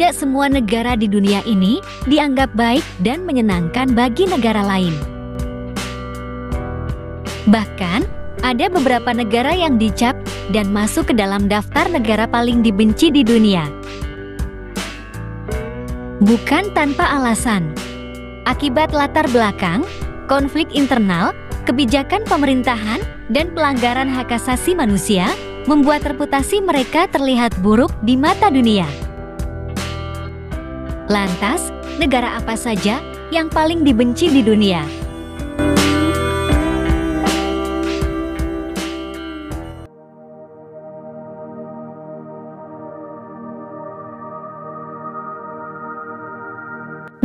tidak semua negara di dunia ini dianggap baik dan menyenangkan bagi negara lain. Bahkan, ada beberapa negara yang dicap dan masuk ke dalam daftar negara paling dibenci di dunia. Bukan tanpa alasan. Akibat latar belakang, konflik internal, kebijakan pemerintahan, dan pelanggaran hak asasi manusia, membuat reputasi mereka terlihat buruk di mata dunia. Lantas, negara apa saja yang paling dibenci di dunia?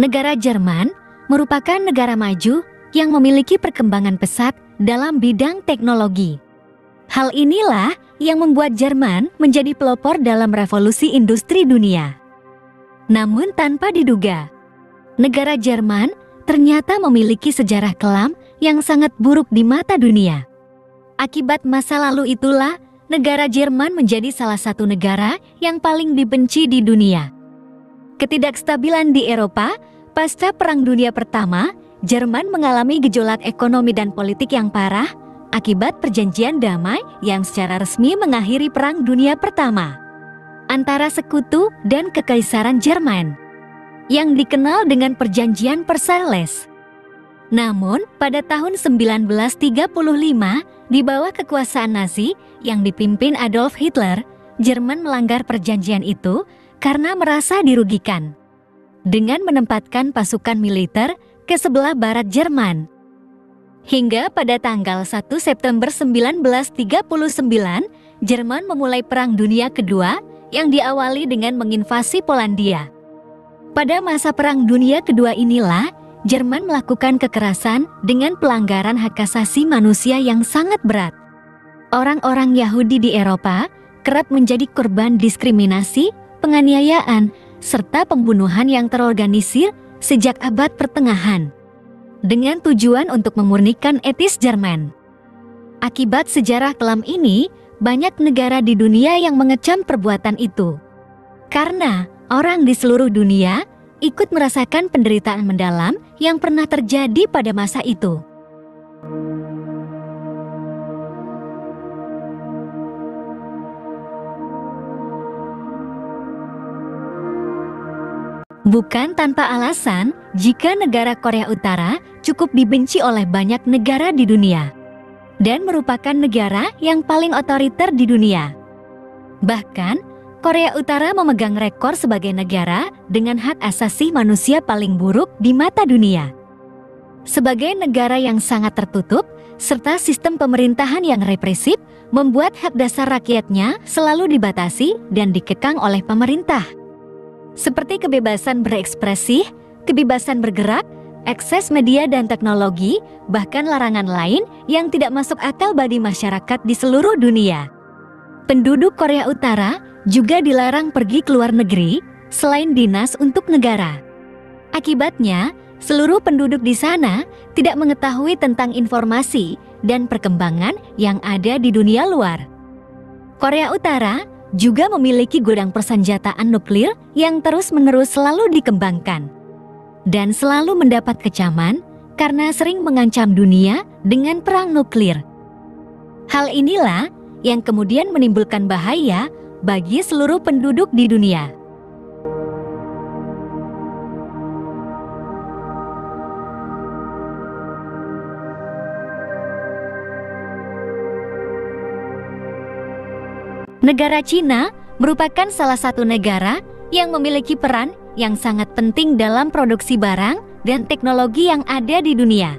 Negara Jerman merupakan negara maju yang memiliki perkembangan pesat dalam bidang teknologi. Hal inilah yang membuat Jerman menjadi pelopor dalam revolusi industri dunia. Namun tanpa diduga, negara Jerman ternyata memiliki sejarah kelam yang sangat buruk di mata dunia. Akibat masa lalu itulah, negara Jerman menjadi salah satu negara yang paling dibenci di dunia. Ketidakstabilan di Eropa pasca Perang Dunia Pertama, Jerman mengalami gejolak ekonomi dan politik yang parah akibat perjanjian damai yang secara resmi mengakhiri Perang Dunia Pertama antara sekutu dan Kekaisaran Jerman, yang dikenal dengan Perjanjian Versailles. Namun, pada tahun 1935, di bawah kekuasaan Nazi yang dipimpin Adolf Hitler, Jerman melanggar perjanjian itu karena merasa dirugikan dengan menempatkan pasukan militer ke sebelah barat Jerman. Hingga pada tanggal 1 September 1939, Jerman memulai Perang Dunia Kedua yang diawali dengan menginvasi Polandia. Pada masa Perang Dunia Kedua inilah, Jerman melakukan kekerasan dengan pelanggaran hak asasi manusia yang sangat berat. Orang-orang Yahudi di Eropa kerap menjadi korban diskriminasi, penganiayaan, serta pembunuhan yang terorganisir sejak abad pertengahan, dengan tujuan untuk memurnikan etis Jerman. Akibat sejarah kelam ini, banyak negara di dunia yang mengecam perbuatan itu. Karena orang di seluruh dunia ikut merasakan penderitaan mendalam yang pernah terjadi pada masa itu. Bukan tanpa alasan jika negara Korea Utara cukup dibenci oleh banyak negara di dunia dan merupakan negara yang paling otoriter di dunia. Bahkan, Korea Utara memegang rekor sebagai negara dengan hak asasi manusia paling buruk di mata dunia. Sebagai negara yang sangat tertutup, serta sistem pemerintahan yang represif, membuat hak dasar rakyatnya selalu dibatasi dan dikekang oleh pemerintah. Seperti kebebasan berekspresi, kebebasan bergerak, akses media dan teknologi, bahkan larangan lain yang tidak masuk akal bagi masyarakat di seluruh dunia. Penduduk Korea Utara juga dilarang pergi ke luar negeri selain dinas untuk negara. Akibatnya, seluruh penduduk di sana tidak mengetahui tentang informasi dan perkembangan yang ada di dunia luar. Korea Utara juga memiliki gudang persenjataan nuklir yang terus-menerus selalu dikembangkan dan selalu mendapat kecaman karena sering mengancam dunia dengan perang nuklir. Hal inilah yang kemudian menimbulkan bahaya bagi seluruh penduduk di dunia. Negara Cina merupakan salah satu negara yang memiliki peran yang sangat penting dalam produksi barang dan teknologi yang ada di dunia.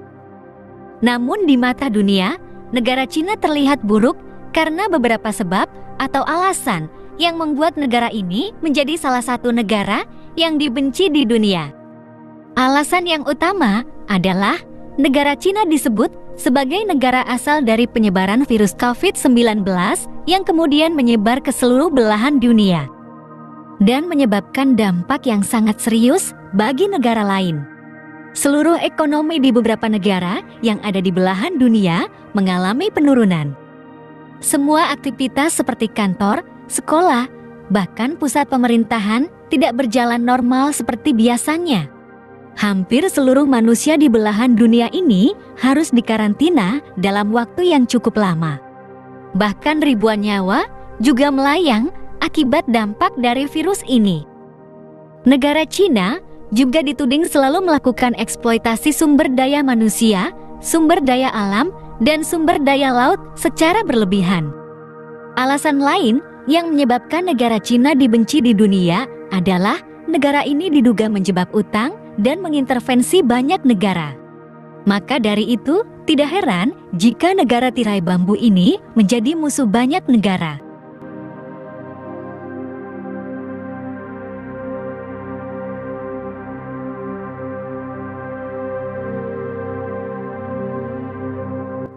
Namun di mata dunia, negara Cina terlihat buruk karena beberapa sebab atau alasan yang membuat negara ini menjadi salah satu negara yang dibenci di dunia. Alasan yang utama adalah negara Cina disebut sebagai negara asal dari penyebaran virus COVID-19 yang kemudian menyebar ke seluruh belahan dunia dan menyebabkan dampak yang sangat serius bagi negara lain. Seluruh ekonomi di beberapa negara yang ada di belahan dunia mengalami penurunan. Semua aktivitas seperti kantor, sekolah, bahkan pusat pemerintahan tidak berjalan normal seperti biasanya. Hampir seluruh manusia di belahan dunia ini harus dikarantina dalam waktu yang cukup lama. Bahkan ribuan nyawa juga melayang akibat dampak dari virus ini. Negara Cina juga dituding selalu melakukan eksploitasi sumber daya manusia, sumber daya alam, dan sumber daya laut secara berlebihan. Alasan lain yang menyebabkan negara Cina dibenci di dunia adalah negara ini diduga menjebak utang dan mengintervensi banyak negara. Maka dari itu, tidak heran jika negara tirai bambu ini menjadi musuh banyak negara.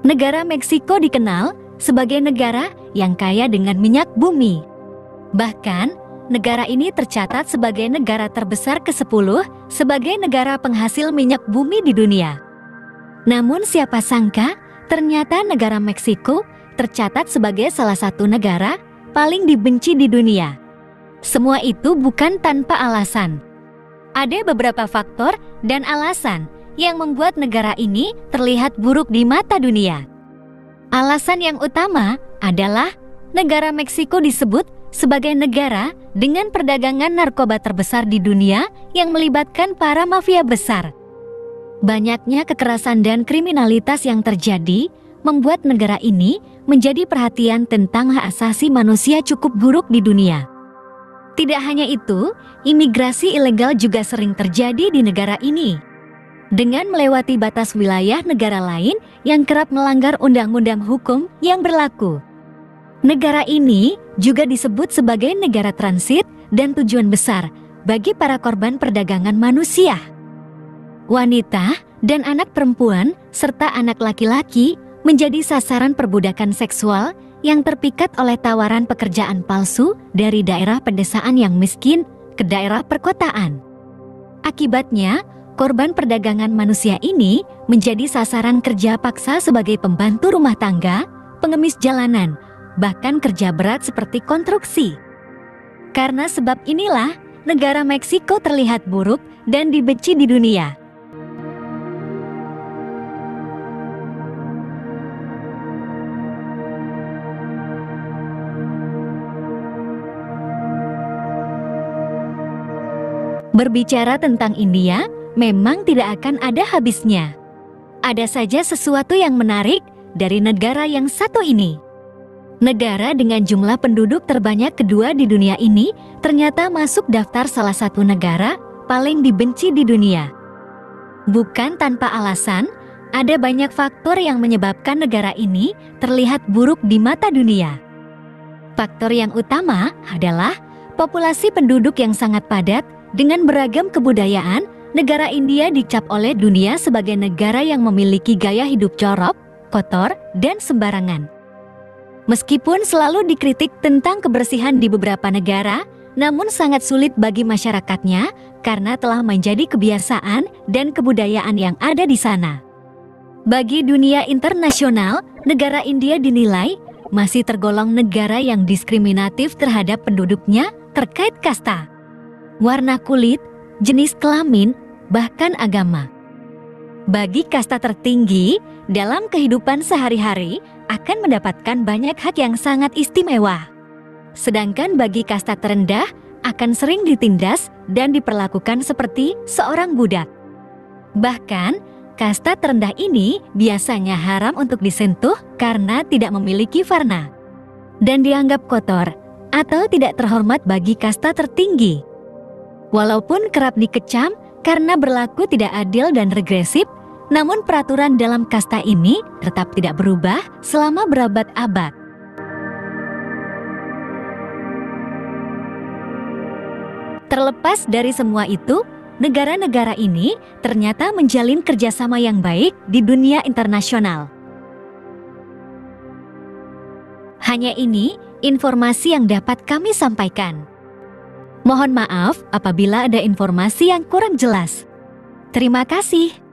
Negara Meksiko dikenal sebagai negara yang kaya dengan minyak bumi. Bahkan, negara ini tercatat sebagai negara terbesar ke-10 sebagai negara penghasil minyak bumi di dunia. Namun siapa sangka, ternyata negara Meksiko tercatat sebagai salah satu negara paling dibenci di dunia. Semua itu bukan tanpa alasan. Ada beberapa faktor dan alasan yang membuat negara ini terlihat buruk di mata dunia. Alasan yang utama adalah negara Meksiko disebut sebagai negara dengan perdagangan narkoba terbesar di dunia yang melibatkan para mafia besar. Banyaknya kekerasan dan kriminalitas yang terjadi membuat negara ini menjadi perhatian tentang hak asasi manusia cukup buruk di dunia. Tidak hanya itu, imigrasi ilegal juga sering terjadi di negara ini. Dengan melewati batas wilayah negara lain yang kerap melanggar undang-undang hukum yang berlaku. Negara ini juga disebut sebagai negara transit dan tujuan besar bagi para korban perdagangan manusia. Wanita dan anak perempuan serta anak laki-laki menjadi sasaran perbudakan seksual yang terpikat oleh tawaran pekerjaan palsu dari daerah pedesaan yang miskin ke daerah perkotaan. Akibatnya, korban perdagangan manusia ini menjadi sasaran kerja paksa sebagai pembantu rumah tangga, pengemis jalanan, bahkan kerja berat seperti konstruksi. Karena sebab inilah, negara Meksiko terlihat buruk dan dibenci di dunia. Berbicara tentang India, memang tidak akan ada habisnya. Ada saja sesuatu yang menarik dari negara yang satu ini. Negara dengan jumlah penduduk terbanyak kedua di dunia ini ternyata masuk daftar salah satu negara paling dibenci di dunia. Bukan tanpa alasan, ada banyak faktor yang menyebabkan negara ini terlihat buruk di mata dunia. Faktor yang utama adalah populasi penduduk yang sangat padat dengan beragam kebudayaan. Negara India dicap oleh dunia sebagai negara yang memiliki gaya hidup jorok, kotor, dan sembarangan. Meskipun selalu dikritik tentang kebersihan di beberapa negara, namun sangat sulit bagi masyarakatnya karena telah menjadi kebiasaan dan kebudayaan yang ada di sana. Bagi dunia internasional, negara India dinilai masih tergolong negara yang diskriminatif terhadap penduduknya terkait kasta, warna kulit, jenis kelamin, bahkan agama. Bagi kasta tertinggi, dalam kehidupan sehari-hari akan mendapatkan banyak hak yang sangat istimewa. Sedangkan bagi kasta terendah akan sering ditindas dan diperlakukan seperti seorang budak. Bahkan, kasta terendah ini biasanya haram untuk disentuh karena tidak memiliki warna dan dianggap kotor atau tidak terhormat bagi kasta tertinggi. Walaupun kerap dikecam karena berlaku tidak adil dan regresif, namun peraturan dalam kasta ini tetap tidak berubah selama berabad-abad. Terlepas dari semua itu, negara-negara ini ternyata menjalin kerjasama yang baik di dunia internasional. Hanya ini informasi yang dapat kami sampaikan. Mohon maaf apabila ada informasi yang kurang jelas. Terima kasih.